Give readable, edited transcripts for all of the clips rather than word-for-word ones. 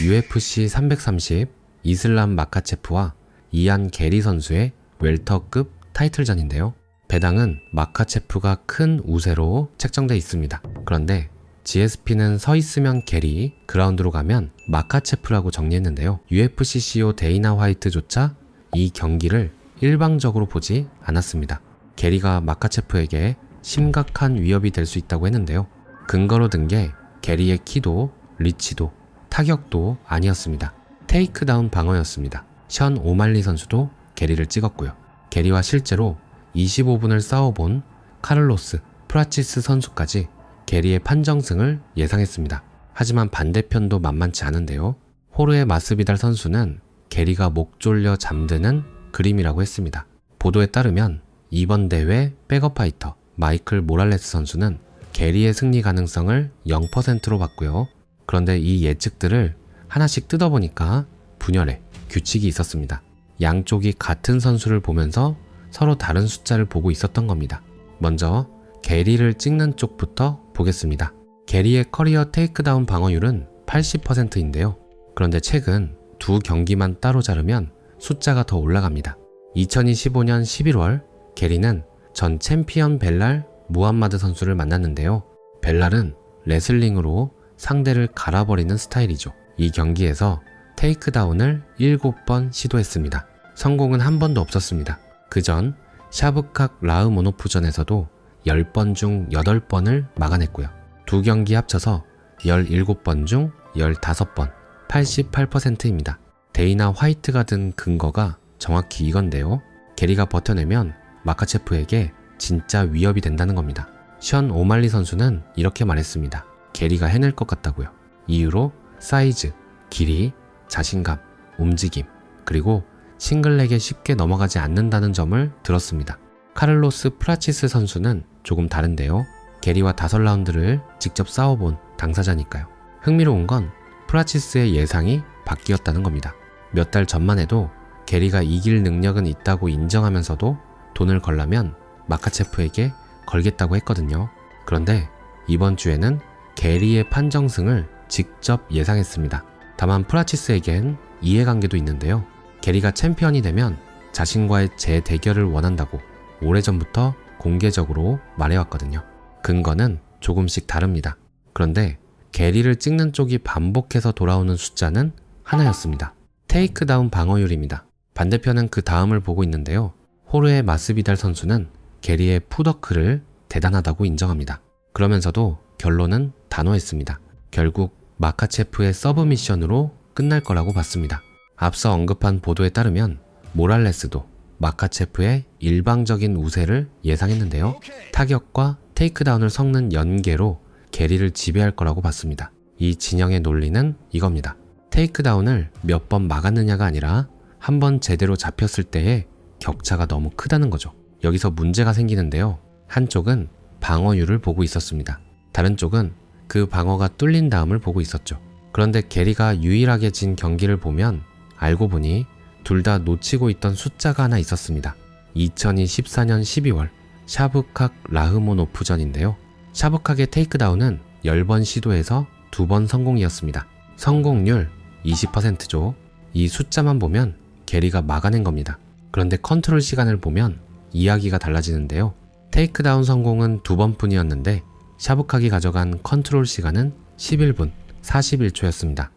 UFC 330 이슬람 마카체프와 이안 게리 선수의 웰터급 타이틀전인데요. 배당은 마카체프가 큰 우세로 책정되어 있습니다. 그런데 GSP는 서 있으면 게리, 그라운드로 가면 마카체프라고 정리했는데요. UFC CEO 데이나 화이트조차 이 경기를 일방적으로 보지 않았습니다. 게리가 마카체프에게 심각한 위협이 될 수 있다고 했는데요. 근거로 든 게 게리의 키도, 리치도, 타격도 아니었습니다. 테이크다운 방어였습니다. 션 오말리 선수도 게리를 찍었고요. 게리와 실제로 25분을 싸워본 카를로스 프라치스 선수까지 게리의 판정승을 예상했습니다. 하지만 반대편도 만만치 않은데요. 호르헤 마스비달 선수는 게리가 목 졸려 잠드는 그림이라고 했습니다. 보도에 따르면 이번 대회 백업 파이터 마이클 모랄레스 선수는 게리의 승리 가능성을 0%로 봤고요. 그런데 이 예측들을 하나씩 뜯어보니까 분열에 규칙이 있었습니다. 양쪽이 같은 선수를 보면서 서로 다른 숫자를 보고 있었던 겁니다. 먼저 게리를 찍는 쪽부터 보겠습니다. 게리의 커리어 테이크다운 방어율은 80%인데요. 그런데 최근 두 경기만 따로 자르면 숫자가 더 올라갑니다. 2025년 11월 게리는 전 챔피언 벨랄 무함마드 선수를 만났는데요. 벨랄은 레슬링으로 상대를 갈아버리는 스타일이죠. 이 경기에서 테이크다운을 7번 시도했습니다. 성공은 한 번도 없었습니다. 그전 샤브칵 라흐모노프전에서도 10번 중 8번을 막아냈고요. 두 경기 합쳐서 17번 중 15번, 88%입니다. 데이나 화이트가 든 근거가 정확히 이건데요. 게리가 버텨내면 마카체프에게 진짜 위협이 된다는 겁니다. 션 오말리 선수는 이렇게 말했습니다. 게리가 해낼 것 같다고요. 이유로 사이즈, 길이, 자신감, 움직임, 그리고 싱글렉에 쉽게 넘어가지 않는다는 점을 들었습니다. 카를로스 프라치스 선수는 조금 다른데요. 게리와 5라운드를 직접 싸워본 당사자니까요. 흥미로운 건 프라치스의 예상이 바뀌었다는 겁니다. 몇 달 전만 해도 게리가 이길 능력은 있다고 인정하면서도 돈을 걸라면 마카체프에게 걸겠다고 했거든요. 그런데 이번 주에는 게리의 판정승을 직접 예상했습니다. 다만 프라치스에겐 이해관계도 있는데요. 게리가 챔피언이 되면 자신과의 재대결을 원한다고 오래전부터 공개적으로 말해왔거든요. 근거는 조금씩 다릅니다. 그런데 게리를 찍는 쪽이 반복해서 돌아오는 숫자는 하나였습니다. 테이크다운 방어율입니다. 반대편은 그 다음을 보고 있는데요. 호르헤 마스비달 선수는 게리의 푸더크를 대단하다고 인정합니다. 그러면서도 결론은 단호했습니다. 결국 마카체프의 서브미션으로 끝날 거라고 봤습니다. 앞서 언급한 보도에 따르면 모랄레스도 마카체프의 일방적인 우세를 예상했는데요. 타격과 테이크다운을 섞는 연계로 게리를 지배할 거라고 봤습니다. 이 진영의 논리는 이겁니다. 테이크다운을 몇 번 막았느냐가 아니라 한 번 제대로 잡혔을 때의 격차가 너무 크다는 거죠. 여기서 문제가 생기는데요. 한쪽은 방어율을 보고 있었습니다. 다른 쪽은 그 방어가 뚫린 다음을 보고 있었죠. 그런데 게리가 유일하게 진 경기를 보면 알고 보니 둘 다 놓치고 있던 숫자가 하나 있었습니다. 2014년 12월 샤브칵 라흐모노프전인데요. 샤브칵의 테이크다운은 10번 시도해서 2번 성공이었습니다. 성공률 20%죠. 이 숫자만 보면 게리가 막아낸 겁니다. 그런데 컨트롤 시간을 보면 이야기가 달라지는데요. 테이크다운 성공은 2번뿐이었는데 샤브칵이 가져간 컨트롤 시간은 11분 41초였습니다.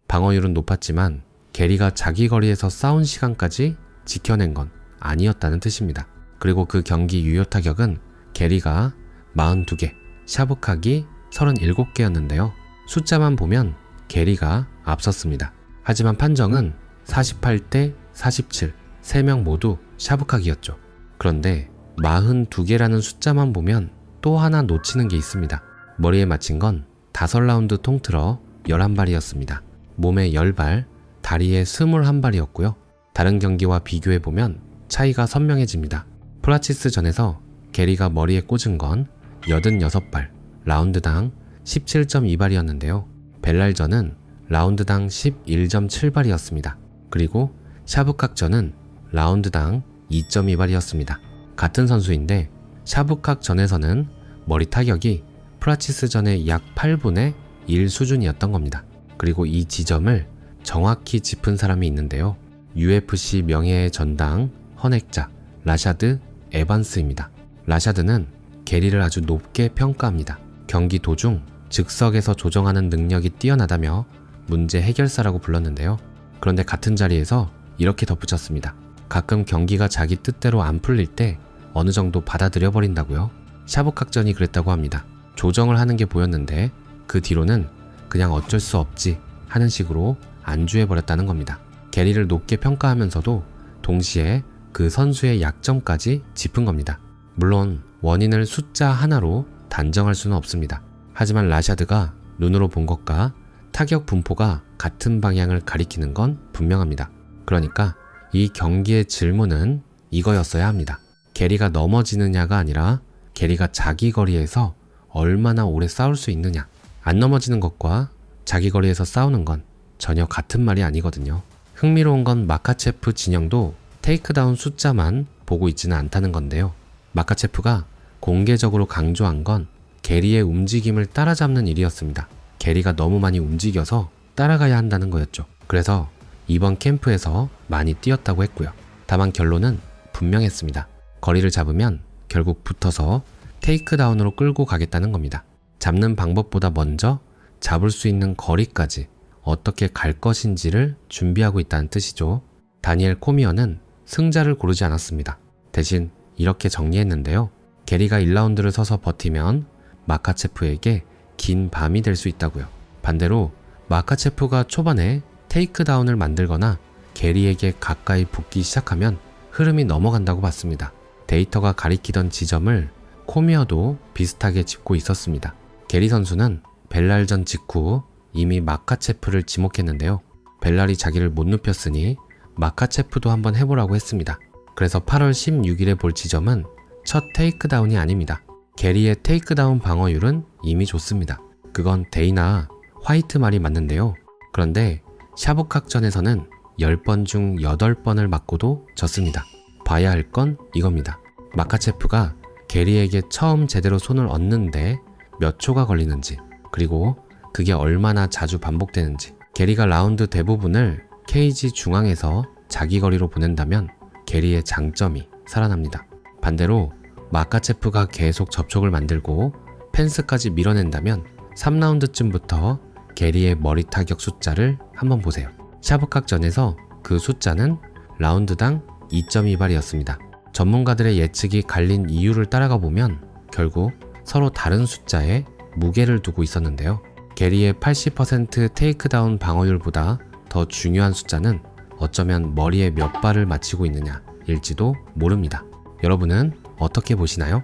방어율은 높았지만 게리가 자기 거리에서 싸운 시간까지 지켜낸 건 아니었다는 뜻입니다. 그리고 그 경기 유효 타격은 게리가 42개, 샤브칵이 37개였는데요. 숫자만 보면 게리가 앞섰습니다. 하지만 판정은 48대 47, 3명 모두 샤브칵이었죠. 그런데 42개라는 숫자만 보면 또 하나 놓치는 게 있습니다. 머리에 맞힌 건 5라운드 통틀어 11발이었습니다. 몸에 10발, 다리에 21발이었고요. 다른 경기와 비교해보면 차이가 선명해집니다. 프라치스 전에서 게리가 머리에 꽂은 건 86발, 라운드당 17.2발이었는데요. 벨랄전은 라운드당 11.7발이었습니다. 그리고 샤브칵전은 라운드당 2.2발이었습니다. 같은 선수인데 샤브칵 전에서는 머리 타격이 프라치스 전의 약 8분의 1 수준이었던 겁니다. 그리고 이 지점을 정확히 짚은 사람이 있는데요. UFC 명예의 전당 헌액자 라샤드 에반스입니다. 라샤드는 게리를 아주 높게 평가합니다. 경기 도중 즉석에서 조정하는 능력이 뛰어나다며 문제 해결사라고 불렀는데요. 그런데 같은 자리에서 이렇게 덧붙였습니다. 가끔 경기가 자기 뜻대로 안 풀릴 때 어느 정도 받아들여 버린다고요. 샤브칵전이 그랬다고 합니다. 조정을 하는 게 보였는데 그 뒤로는 그냥 어쩔 수 없지 하는 식으로 안주해버렸다는 겁니다. 게리를 높게 평가하면서도 동시에 그 선수의 약점까지 짚은 겁니다. 물론 원인을 숫자 하나로 단정할 수는 없습니다. 하지만 라샤드가 눈으로 본 것과 타격 분포가 같은 방향을 가리키는 건 분명합니다. 그러니까 이 경기의 질문은 이거였어야 합니다. 게리가 넘어지느냐가 아니라 게리가 자기 거리에서 얼마나 오래 싸울 수 있느냐. 안 넘어지는 것과 자기 거리에서 싸우는 건 전혀 같은 말이 아니거든요. 흥미로운 건 마카체프 진영도 테이크다운 숫자만 보고 있지는 않다는 건데요. 마카체프가 공개적으로 강조한 건 게리의 움직임을 따라잡는 일이었습니다. 게리가 너무 많이 움직여서 따라가야 한다는 거였죠. 그래서 이번 캠프에서 많이 뛰었다고 했고요. 다만 결론은 분명했습니다. 거리를 잡으면 결국 붙어서 테이크다운으로 끌고 가겠다는 겁니다. 잡는 방법보다 먼저 잡을 수 있는 거리까지 어떻게 갈 것인지를 준비하고 있다는 뜻이죠. 다니엘 코미어는 승자를 고르지 않았습니다. 대신 이렇게 정리했는데요. 게리가 1라운드를 서서 버티면 마카체프에게 긴 밤이 될 수 있다고요. 반대로 마카체프가 초반에 테이크다운을 만들거나 게리에게 가까이 붙기 시작하면 흐름이 넘어간다고 봤습니다. 데이터가 가리키던 지점을 코미어도 비슷하게 짚고 있었습니다. 게리 선수는 벨랄전 직후 이미 마카체프를 지목했는데요. 벨랄이 자기를 못 눕혔으니 마카체프도 한번 해보라고 했습니다. 그래서 8월 16일에 볼 지점은 첫 테이크다운이 아닙니다. 게리의 테이크다운 방어율은 이미 좋습니다. 그건 데이나 화이트 말이 맞는데요. 그런데 샤브칵전에서는 10번 중 8번을 맞고도 졌습니다. 봐야 할 건 이겁니다. 마카체프가 게리에게 처음 제대로 손을 얹는데 몇 초가 걸리는지, 그리고 그게 얼마나 자주 반복되는지. 게리가 라운드 대부분을 케이지 중앙에서 자기 거리로 보낸다면 게리의 장점이 살아납니다. 반대로 마카체프가 계속 접촉을 만들고 펜스까지 밀어낸다면 3라운드쯤부터 게리의 머리 타격 숫자를 한번 보세요. 샤브칵전에서 그 숫자는 라운드당 2.28이었습니다. 전문가들의 예측이 갈린 이유를 따라가 보면 결국 서로 다른 숫자에 무게를 두고 있었는데요. 게리의 80% 테이크다운 방어율보다 더 중요한 숫자는 어쩌면 머리에 몇 발을 맞히고 있느냐일지도 모릅니다. 여러분은 어떻게 보시나요?